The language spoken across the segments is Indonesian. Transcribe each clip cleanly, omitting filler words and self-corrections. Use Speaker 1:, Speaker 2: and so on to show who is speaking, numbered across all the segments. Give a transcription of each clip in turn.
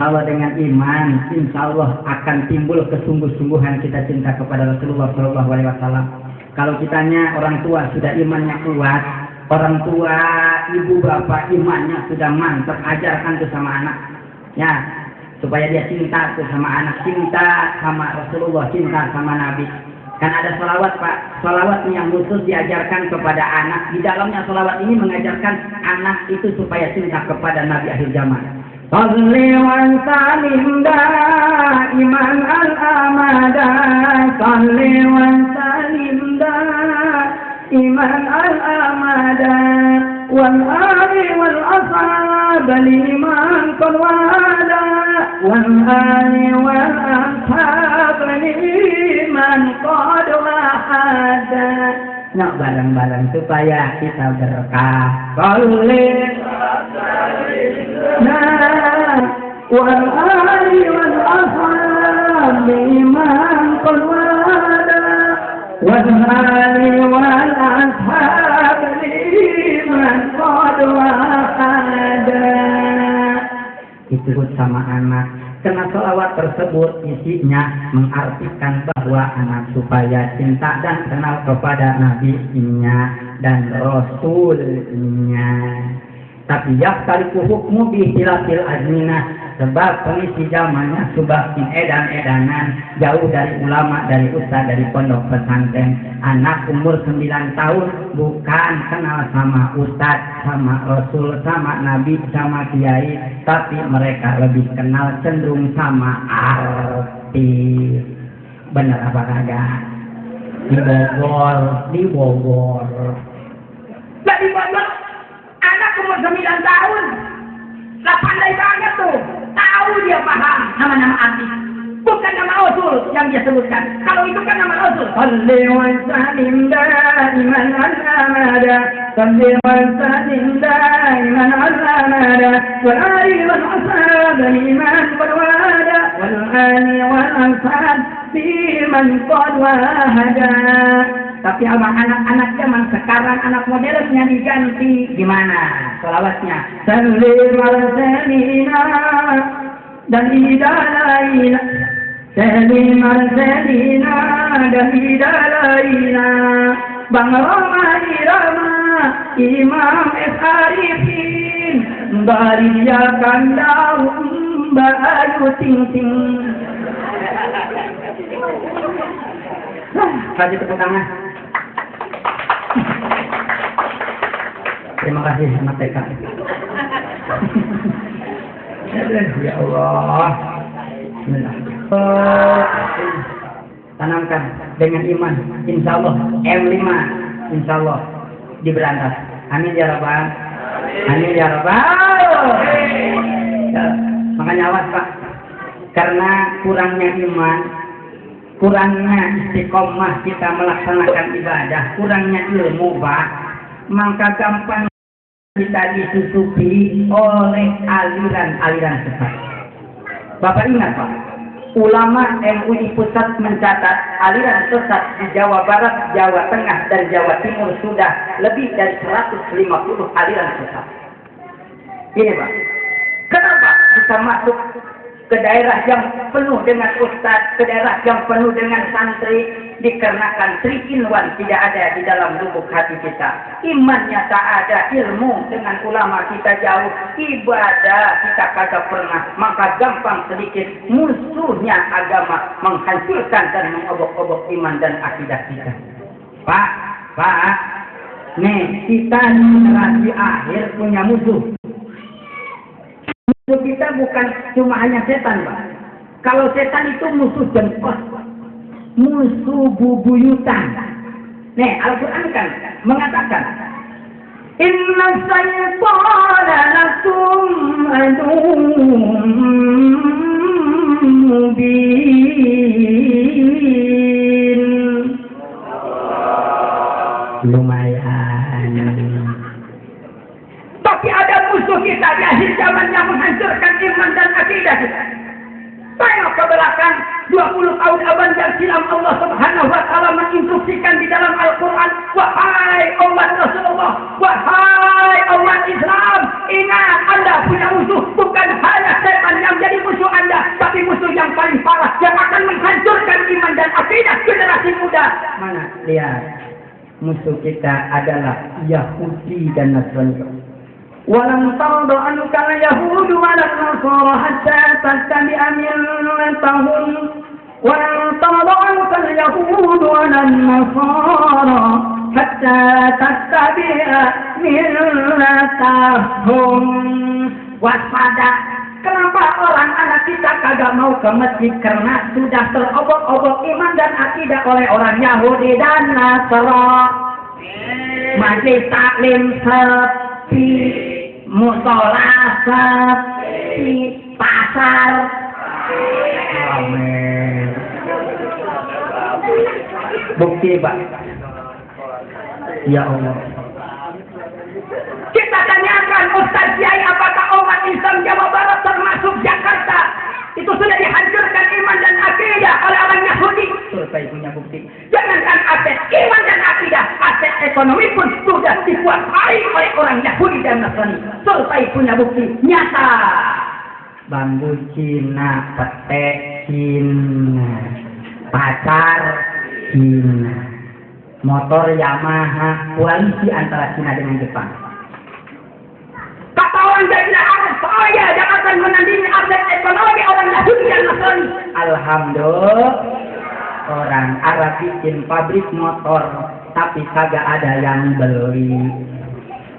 Speaker 1: Allah dengan iman, insya Allah akan timbul kesungguh-sungguhan kita cinta kepada Rasulullah SAW. Kalau kitanya orang tua sudah imannya kuat, orang tua, ibu bapak imannya sudah mantap, ajarkan tuh sama anak, ya, supaya dia cinta tuh sama anak, cinta sama Rasulullah, cinta sama Nabi. Kan ada sholawat Pak, sholawat yang khusus diajarkan kepada anak. Di dalamnya sholawat ini mengajarkan anak itu supaya cinta kepada Nabi akhir zaman. Salli wa sallim daiman al-amada, salli wa sallim daiman al-amada, wal ali wal ashab liman qad wada, wal ali wal ashab liman qad wada. Nah, bareng-bareng supaya kita berkah. Salli wal ali wal ashab liman qad wada, wal ali wal ashab liman qad wada. Itu sama anak. Karena sholawat tersebut isinya mengartikan bahwa anak supaya cinta dan kenal kepada nabinya dan rasulnya. Tapi yaktalifu hukmu bihtilatil azminah, sebab kondisi zamannya subahin edan-edanan, jauh dari ulama, dari ustaz, dari pondok pesantren. Anak umur 9 tahun bukan kenal sama ustaz, sama rasul, sama nabi, sama kiai, tapi mereka lebih kenal cenderung sama artis. Benar apa kagak? Di Bogor. Lah di Bogor, anak umur 9 tahun, lah pandai banget tuh, tahu dia paham nama-nama artis, bukan nama rasul yang dia sebutkan. Kalau itu kan nama rasul. Salli wa sallim daiman al-amada, salli wa sallim daiman al-amada, wal ali wal ashab liman qad wada, wal ali wal ashab liman qad wada. Tapi sama anak-anak zaman sekarang, anak modernnya diganti. Gimana sholawatnya? Salli wa salina dan idalaina, salli wa salina dan idalaina, Bang Roma Irama Imam Arifin, dari dia kandau Mbak Ayu Ting Ting. Kasih tepuk tangan. Terima kasih anak TK. Ya Allah. Bismillah. Tanamkan dengan iman, insya Allah M5, insya Allah diberantas. Amin ya Rabbal. Amin ya Rabbal. Ya, makanya awas Pak, karena kurangnya iman, kurangnya istiqomah kita melaksanakan ibadah, kurangnya ilmu Pak, maka gampang kita disusupi oleh aliran-aliran sesat. Bapak ingat Pak, ulama MUI Pusat mencatat aliran sesat di Jawa Barat, Jawa Tengah, dan Jawa Timur sudah lebih dari 150 aliran sesat. Ini Pak, kenapa bisa masuk ke daerah yang penuh dengan ustadz, ke daerah yang penuh dengan santri? Dikarenakan 3-in-1 tidak ada di dalam lubuk hati kita. Imannya tak ada, ilmu dengan ulama kita jauh, ibadah kita kagak pernah, maka gampang sedikit musuhnya agama menghancurkan dan mengobok-obok iman dan akidah kita. Pak, nih kita di generasi akhir punya musuh. Musuh kita bukan cuma hanya setan Pak. Kalau setan itu musuh jengkot, musuh bubuyutan. Nih Al-Quran kan mengatakan, Inna syaitana lakum aduwwun mubin. Lumayan. Tapi ada musuh kita di akhir zaman yang menghancurkan iman dan akidah kita. Tengok ke belakang, 20 tahun abad yang silam Allah Subhanahu wa taala menginstruksikan di dalam Al-Qur'an, wahai umat Rasulullah, wahai umat Islam, ingat Anda punya musuh, bukan hanya setan yang jadi musuh Anda, tapi musuh yang paling parah yang akan menghancurkan iman dan akidah generasi muda. Mana? Lihat. Musuh kita adalah Yahudi dan Nasrani. Walam tarda anka yahudu walan nasara hatta tattabi'a millatahum. Walam tarda anka yahudu walan nasara hatta tattabi'a millatahum. Waspada. Kenapa orang anak kita kagak mau ke masjid? Karena sudah terobok-obok iman dan akidah oleh orang Yahudi dan Nasrani. Majlis taklim sepi, musola sepi, pasar. Amin. Bukti Pak. Ya Allah. Kita tanyakan Ustaz Kiai, apakah umat Islam Jawa Barat termasuk Jakarta itu sudah dihancurkan iman dan akidah oleh orang Yahudi? Saya punya bukti. Jangankan aset iman dan akidah, aset ekonomi pun sudah dikuasai oleh orang Yahudi dan Nasrani. Saya punya bukti nyata. Bambu Cina, pete Cina, pacar Cina, motor Yamaha, koalisi antara Cina dengan Jepang. Kata orang Jawa Arab, saya yang akan menandingi aset ekonomi orang Yahudi dan Nasrani. Alhamdulillah, orang Arab bikin pabrik motor, tapi kagak ada yang beli.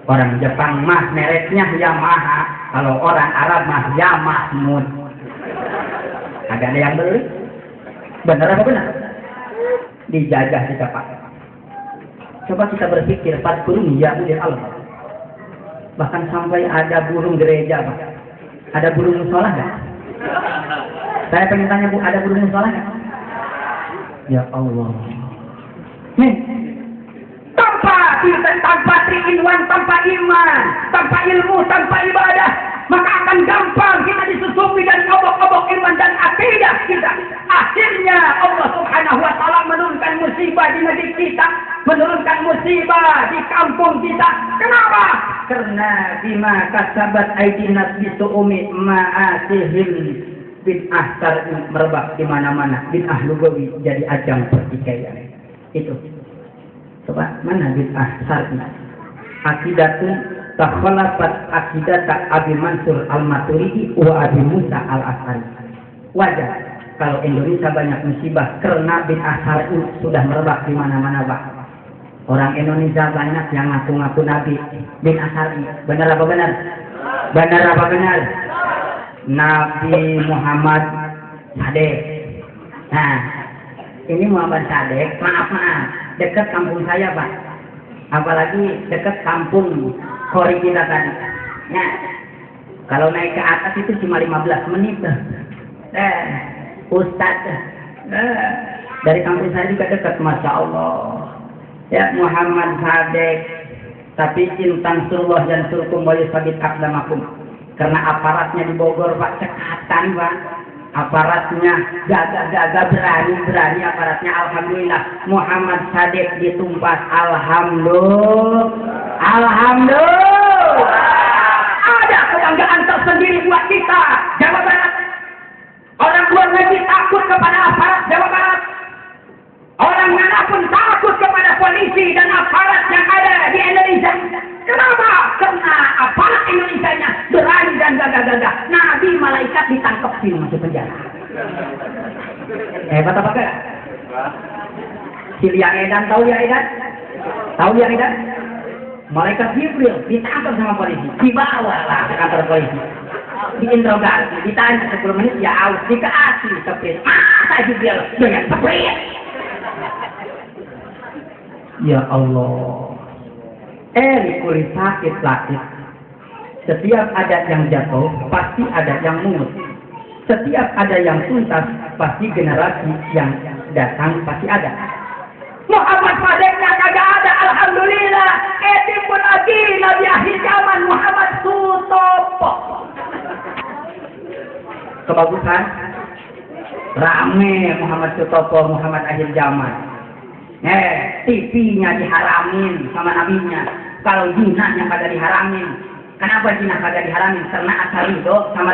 Speaker 1: Orang Jepang mah mereknya Yamaha, kalau orang Arab mah Yamahmud. Kagak ada yang beli. Benar apa benar? Dijajah kita Pak. Coba kita berpikir, Pak burung ya udah Allah. Bahkan sampai ada burung gereja, Pak. Ada burung musola nggak? Saya pengen tanya Bu, ada burung musola nggak? Ya Allah. Nih, tanpa 3-in-1, tanpa iman, tanpa ilmu, tanpa ibadah, maka akan gampang kita disusupi dan obok-obok iman dan akidah kita. Akhirnya Allah Subhanahu wa taala menurunkan musibah di negeri kita, menurunkan musibah di kampung kita. Kenapa? Karena bima kasabat aydin nas bisu'umi ma'asihim, bid'ah syar'i merebak di mana-mana, bid'ah lugawi jadi ajang pertikaian. Itu. Coba mana bid'ah syar'i? Akidatun takhalafat akidat Abi Mansur Al-Maturidi wa Abi Musa Al-Asy'ari. Wajar kalau Indonesia banyak musibah karena bid'ah syar'i sudah merebak di mana-mana, Pak. Orang Indonesia banyak yang ngaku-ngaku nabi bid'ah syar'i. Benar apa benar? Benar apa benar? Nabi Muhammad Sadek. Nah, ini Muhammad Sadek, maaf dekat kampung saya Pak. Apalagi dekat kampung Kori kita tadi. Nah, kalau naik ke atas itu cuma 15 menit. Ustadz. Dari kampung saya juga dekat, Masya Allah. Ya Muhammad Sadek. Tapi intang surullah dan surkum wa yusabit aqdamakum. Karena aparatnya di Bogor Pak cekatan Pak. Aparatnya gagah-gagah berani aparatnya. Alhamdulillah Muhammad Sadek ditumpas. Alhamdulillah. Ada kebanggaan tersendiri buat kita Jawa Barat. Orang luar negeri takut kepada aparat Jawa Barat. Orang manapun takut kepada polisi dan aparat yang ada di Indonesia. Kenapa? Karena aparat Indonesia-nya berani dan gagah-gagah. Nabi malaikat ditangkap di masuk penjara. Hebat apa enggak? Si Lia Edan, tahu Lia Edan? Tahu Lia Edan? Malaikat Jibril ditangkap sama polisi, dibawalah ke kantor polisi, diinterogasi, ditanya 10 menit, ya aus, dikasih seprit. Masa Jibril dengan seprit? Ya Allah. Kulit sakit. Setiap ada yang jatuh, pasti ada yang mungut. Setiap ada yang tuntas, pasti generasi yang datang pasti ada. Muhammad Sadeknya kagak ada, alhamdulillah. Pun lagi Nabi akhir zaman Muhammad Sutopo. Kebagusan Rame Muhammad Sutopo, Muhammad akhir zaman. TV-nya diharamin sama nabinya. Kalau zinanya kagak diharamin. Kenapa zina kagak diharamin? Karena asal itu sama